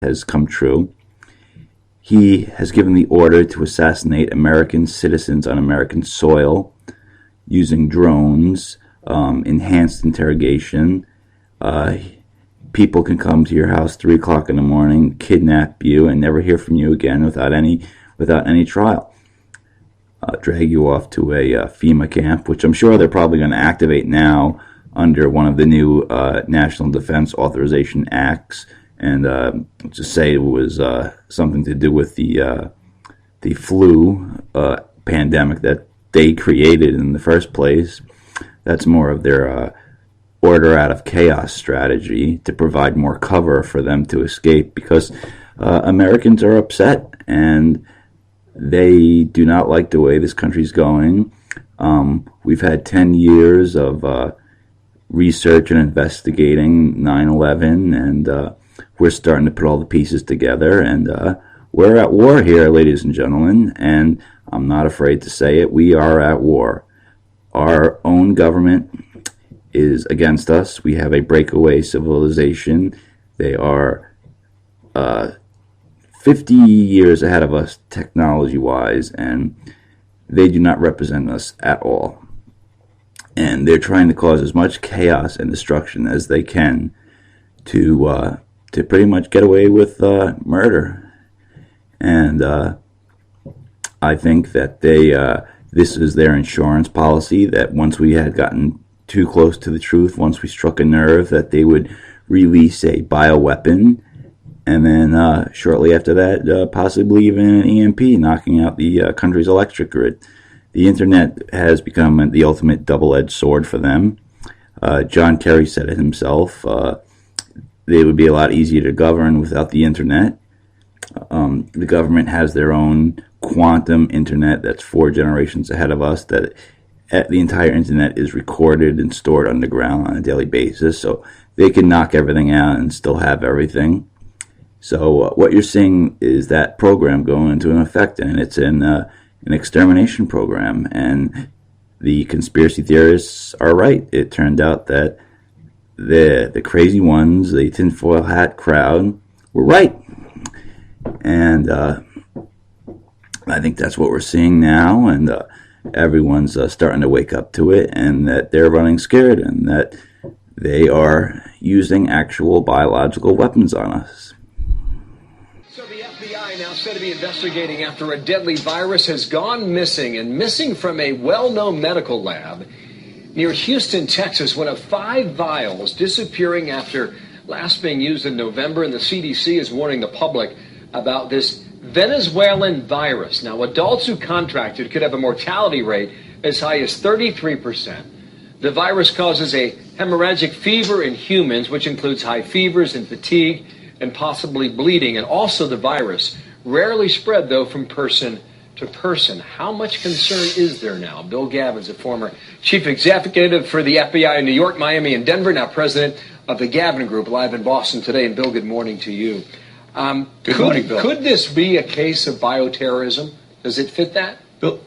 has come true. He has given the order to assassinate American citizens on American soil using drones, enhanced interrogation. People can come to your house 3 o'clock in the morning, kidnap you, and never hear from you again without any trial. Drag you off to a FEMA camp, which I'm sure they're probably going to activate now under one of the new National Defense Authorization Acts. And just say it was something to do with the flu pandemic that they created in the first place. That's more of their order out of chaos strategy to provide more cover for them to escape, because Americans are upset and they do not like the way this country's going. We've had 10 years of research and investigating 9/11, and we're starting to put all the pieces together, and we're at war here, ladies and gentlemen, and I'm not afraid to say it. We are at war. Our own government is against us. We have a breakaway civilization. They are 50 years ahead of us technology-wise, and they do not represent us at all. And they're trying to cause as much chaos and destruction as they can to pretty much get away with murder. And I think that this is their insurance policy, that once we had gotten too close to the truth, once we struck a nerve, that they would release a bioweapon, and then shortly after that, possibly even an EMP, knocking out the country's electric grid. The internet has become the ultimate double-edged sword for them. John Kerry said it himself. They would be a lot easier to govern without the internet. The government has their own quantum internet that's 4 generations ahead of us, that the entire internet is recorded and stored underground on a daily basis, so they can knock everything out and still have everything. So what you're seeing is that program going into effect, and it's an extermination program, and the conspiracy theorists are right. It turned out that the crazy ones, the tinfoil hat crowd, were right. And I think that's what we're seeing now, and everyone's starting to wake up to it, and that they're running scared, and that they are using actual biological weapons on us. So the FBI now said to be investigating after a deadly virus has gone missing, and missing from a well-known medical lab near Houston, Texas. One of 5 vials disappearing after last being used in November, and the CDC is warning the public about this Venezuelan virus. Now, adults who contracted could have a mortality rate as high as 33%. The virus causes a hemorrhagic fever in humans, which includes high fevers and fatigue and possibly bleeding. And also the virus rarely spread, though, from person to person. How much concern is there now? Bill Gavin's a former chief executive for the FBI in New York, Miami, and Denver, now president of the Gavin Group, live in Boston today. And Bill, good morning to you. Good morning, Bill. Could this be a case of bioterrorism? Does it fit that? Bill,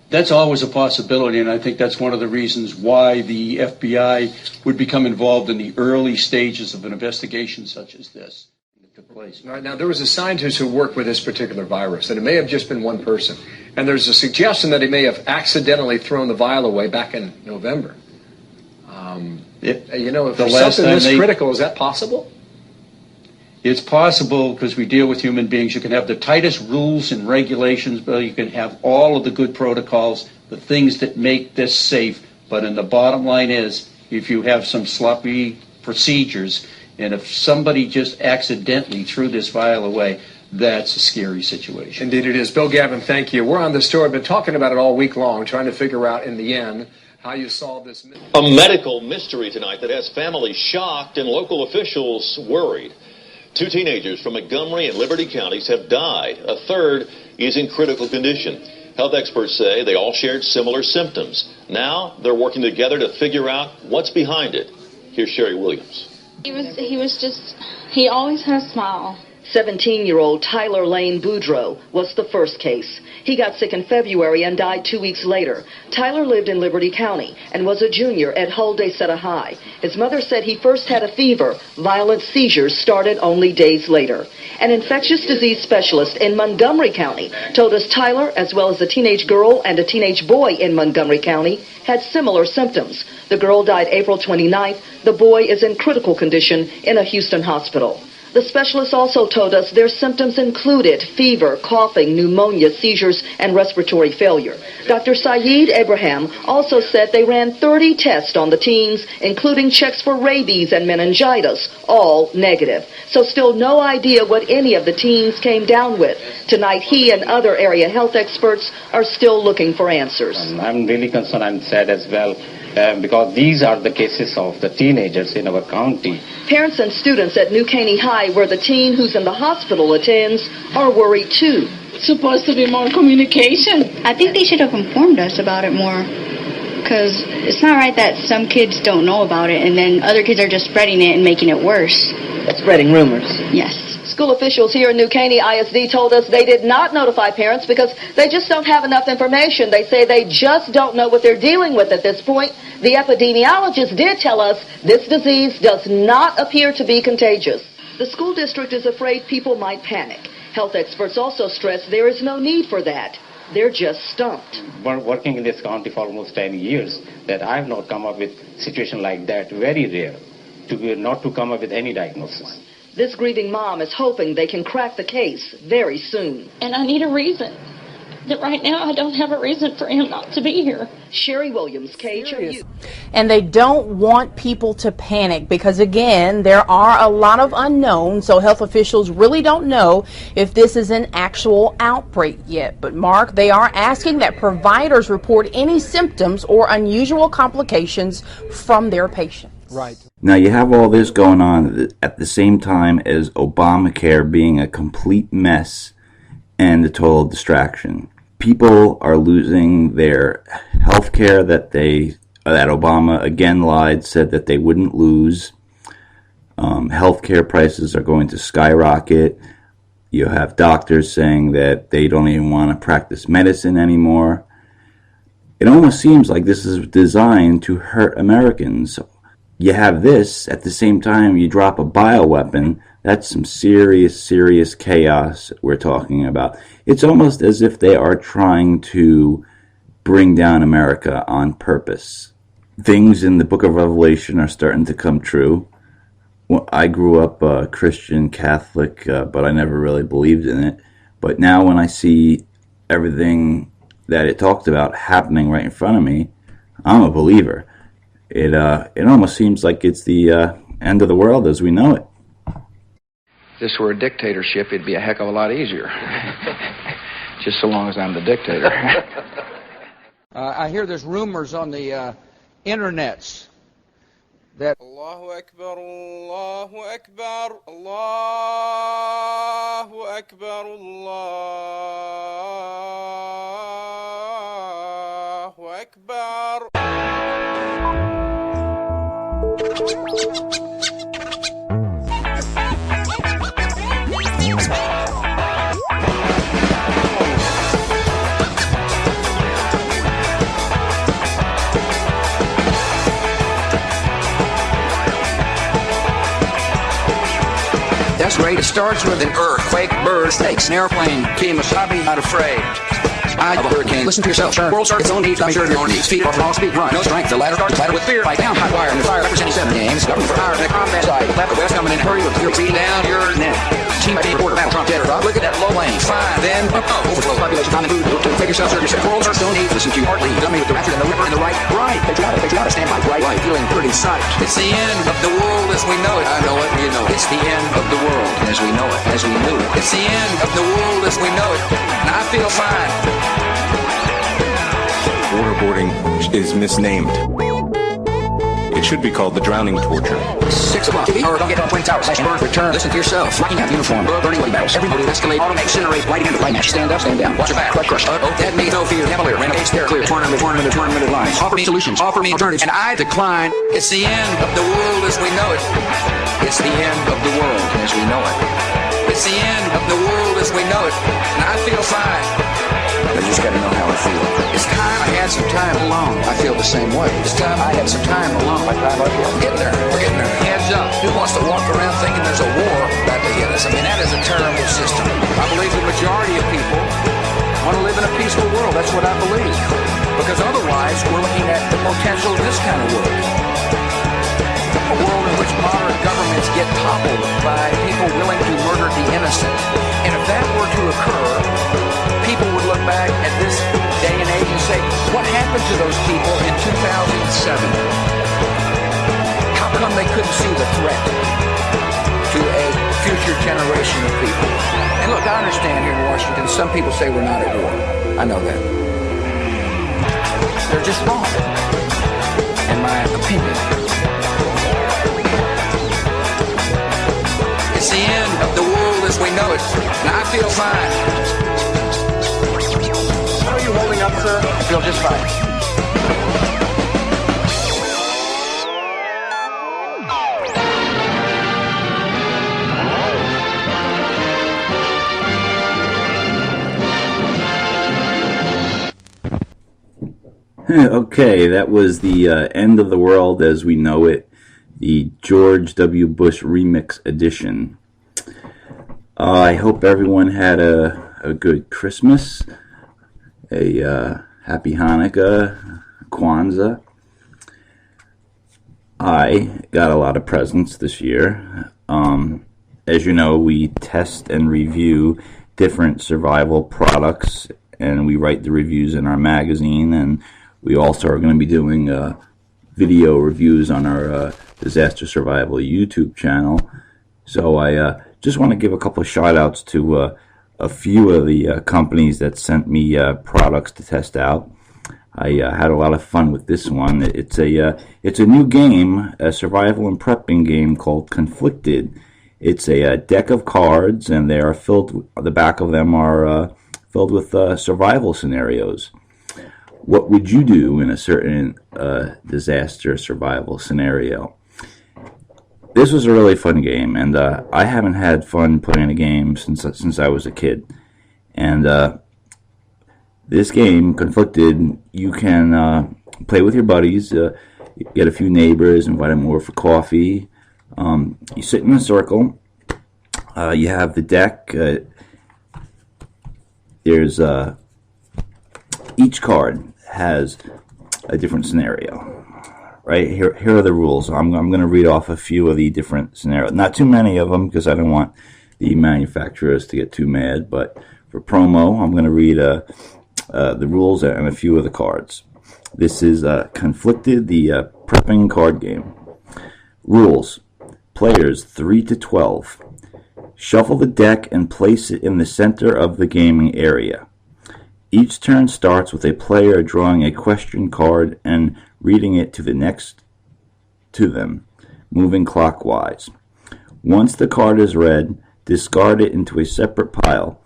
that's always a possibility, and I think that's one of the reasons why the FBI would become involved in the early stages of an investigation such as this that took place. All right, now, there was a scientist who worked with this particular virus, and it may have just been one person. And there's a suggestion that he may have accidentally thrown the vial away back in November. If there's something this critical, is that possible? It's possible, because we deal with human beings. You can have the tightest rules and regulations, but you can have all of the good protocols, the things that make this safe. But in the bottom line is, if you have some sloppy procedures, and if somebody just accidentally threw this vial away, that's a scary situation. Indeed it is. Bill Gavin, thank you. We're on this story. I've been talking about it all week long, trying to figure out in the end how you solve this. A medical mystery tonight that has families shocked and local officials worried. 2 teenagers from Montgomery and Liberty counties have died. A third is in critical condition. Health experts say they all shared similar symptoms. Now they're working together to figure out what's behind it. Here's Sherry Williams. He always had a smile. 17-year-old Tyler Lane Boudreaux was the first case. He got sick in February and died 2 weeks later. Tyler lived in Liberty County and was a junior at Hull de Seta High. His mother said he first had a fever. Violent seizures started only days later. An infectious disease specialist in Montgomery County told us Tyler, as well as a teenage girl and a teenage boy in Montgomery County, had similar symptoms. The girl died April 29th. The boy is in critical condition in a Houston hospital. The specialist also told us their symptoms included fever, coughing, pneumonia, seizures, and respiratory failure. Dr. Saeed Abraham also said they ran 30 tests on the teens, including checks for rabies and meningitis, all negative. So still no idea what any of the teens came down with. Tonight, he and other area health experts are still looking for answers. I'm really concerned and sad as well. Because these are the cases of the teenagers in our county. Parents and students at New Caney High, where the teen who's in the hospital attends, are worried too. It's supposed to be more communication. I think they should have informed us about it more. Because it's not right that some kids don't know about it and then other kids are just spreading it and making it worse. Spreading rumors. Yes. School officials here in New Caney ISD told us they did not notify parents because they just don't have enough information. They say they just don't know what they're dealing with at this point. The epidemiologist did tell us this disease does not appear to be contagious. The school district is afraid people might panic. Health experts also stress there is no need for that. They're just stumped. Working in this county for almost 10 years, that I have not come up with a situation like that. Very rare not to come up with any diagnosis. This grieving mom is hoping they can crack the case very soon. And I need a reason. That right now I don't have a reason for him not to be here. Sherry Williams, KHOU. And they don't want people to panic because, again, there are a lot of unknowns, so health officials really don't know if this is an actual outbreak yet. But, Mark, they are asking that providers report any symptoms or unusual complications from their patients. Right. Now you have all this going on at the same time as Obamacare being a complete mess and a total distraction. People are losing their health care that Obama again lied, said that they wouldn't lose. Health care prices are going to skyrocket. You have doctors saying that they don't even want to practice medicine anymore. It almost seems like this is designed to hurt Americans. You have this, at the same time you drop a bioweapon. That's some serious, serious chaos we're talking about. It's almost as if they are trying to bring down America on purpose. Things in the book of Revelation are starting to come true. Well, I grew up Christian, Catholic, but I never really believed in it. But now when I see everything that it talked about happening right in front of me, I'm a believer. It almost seems like it's the end of the world as we know it. If this were a dictatorship, it'd be a heck of a lot easier. Just so long as I'm the dictator. I hear there's rumors on the internets that Allahu Akbar, Allahu Akbar, Allahu Akbar, Allahu Akbar. That's great. It starts with an earthquake, bird, snakes, an airplane, Kemosabe, not afraid. I have a hurricane. Listen to yourself. Sure. World starts its own needs. I'm sure of your own needs. Feet off long speed. Run. No strength. The ladder starts ladder with fear. Fight down. Hot wire. And the fire representing 7 games. Government for hours. And the combat side. Left the west coming in. Hurry with your feet down your neck. Team by team reporter. Battle Trump dead or rock. Look at that low lane. Fine. Then overflow. Population. Common food. Look to figure yourself. Search yourself. World starts its own needs. Listen to your heart lead. Dummy with the rapture and the river and the right. Right. Patriotic. Patriotic. Stand by. Right. Right. Feeling pretty psyched. It's the end of the world as we know it. I know it. You know it. It's the end of the world as we know it. As we knew it. It's the end of the world as we know it. And I feel fine. Waterboarding is misnamed. It should be called the drowning torture. 6 o'clock. Or don't get on Twin Towers. Slash burn. Return. Listen to yourself. Locking out uniform. Burning away battles. Everybody escalate. Automate. Incinerate. Light handle. Light match. Stand up. Stand down. Watch your back. Crush. That means no fear. Cavalier. Renovate. Stare clear. Tournament lines. Offer me solutions. Offer me alternatives. And I decline. It's the end of the world as we know it. It's the end of the world as we know it. It's the end of the world as we know it, and I feel fine. I just gotta know how I feel. It's time I had some time alone. I feel the same way. It's time I had some time alone. My time up here. We're getting there. We're getting there. Heads up. Who wants to walk around thinking there's a war about to hit us? I mean, that is a terrible system. I believe the majority of people want to live in a peaceful world. That's what I believe. Because otherwise, we're looking at the potential of this kind of world. A world in which moderate governments get toppled by people willing to murder the innocent. And if that were to occur, people would look back at this day and age and say, what happened to those people in 2007? How come they couldn't see the threat to a future generation of people? And look, I understand here in Washington, some people say we're not at war. I know that. They're just wrong, in my opinion. It's the end of the world as we know it, and I feel fine. How are you holding up, sir? I feel just fine. Okay, that was the End of the World as We Know It, the George W. Bush remix edition. I hope everyone had a good Christmas, a happy Hanukkah, Kwanzaa. I got a lot of presents this year. As you know, we test and review different survival products, and we write the reviews in our magazine, and we also are going to be doing video reviews on our Disaster Survival YouTube channel. So I just want to give a couple of shout-outs to a few of the companies that sent me products to test out. I had a lot of fun with this one. It's a new game, a survival and prepping game called Conflicted. It's a deck of cards, and they are filled. The back of them are filled with survival scenarios. What would you do in a certain disaster survival scenario? This was a really fun game, and I haven't had fun playing a game since I was a kid. And this game, Conflicted, you can play with your buddies, get a few neighbors, invite them over for coffee. You sit in a circle. You have the deck. There's each card has a different scenario. Right here are the rules. I'm going to read off a few of the different scenarios. Not too many of them because I don't want the manufacturers to get too mad. But for promo, I'm going to read the rules and a few of the cards. This is Conflicted, the prepping card game. Rules: players 3 to 12. Shuffle the deck and place it in the center of the gaming area. Each turn starts with a player drawing a question card and reading it to the next to them, moving clockwise. Once the card is read, discard it into a separate pile.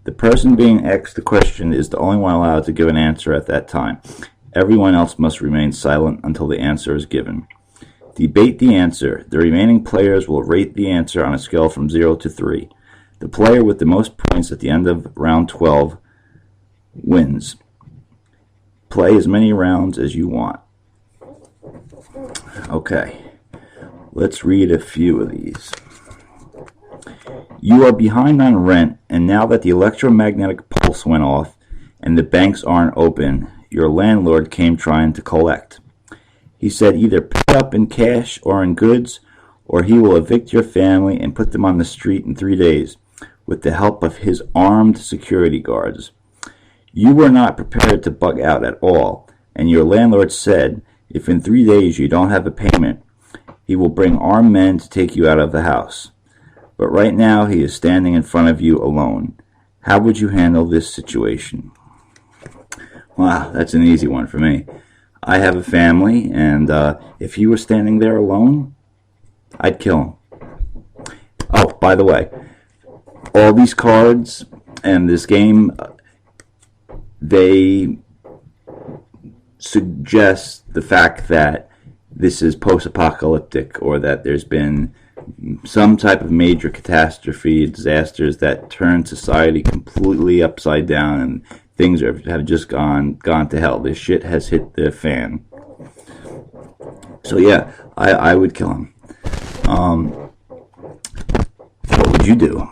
The person being asked the question is the only one allowed to give an answer at that time. Everyone else must remain silent until the answer is given. Debate the answer. The remaining players will rate the answer on a scale from 0 to 3. The player with the most points at the end of round 12 wins. Play as many rounds as you want. Okay, let's read a few of these. You are behind on rent, and now that the electromagnetic pulse went off and the banks aren't open, your landlord came trying to collect. He said either pay up in cash or in goods, or he will evict your family and put them on the street in 3 days with the help of his armed security guards. You were not prepared to bug out at all, and your landlord said if in 3 days you don't have a payment, he will bring armed men to take you out of the house. But right now he is standing in front of you alone. How would you handle this situation? Wow, that's an easy one for me. I have a family, and if he were standing there alone, I'd kill him. Oh, by the way, all these cards and this game, they suggest the fact that this is post-apocalyptic, or that there's been some type of major catastrophe, disasters that turn society completely upside down, and things have just gone to hell. This shit has hit the fan. So yeah, I would kill him. What would you do?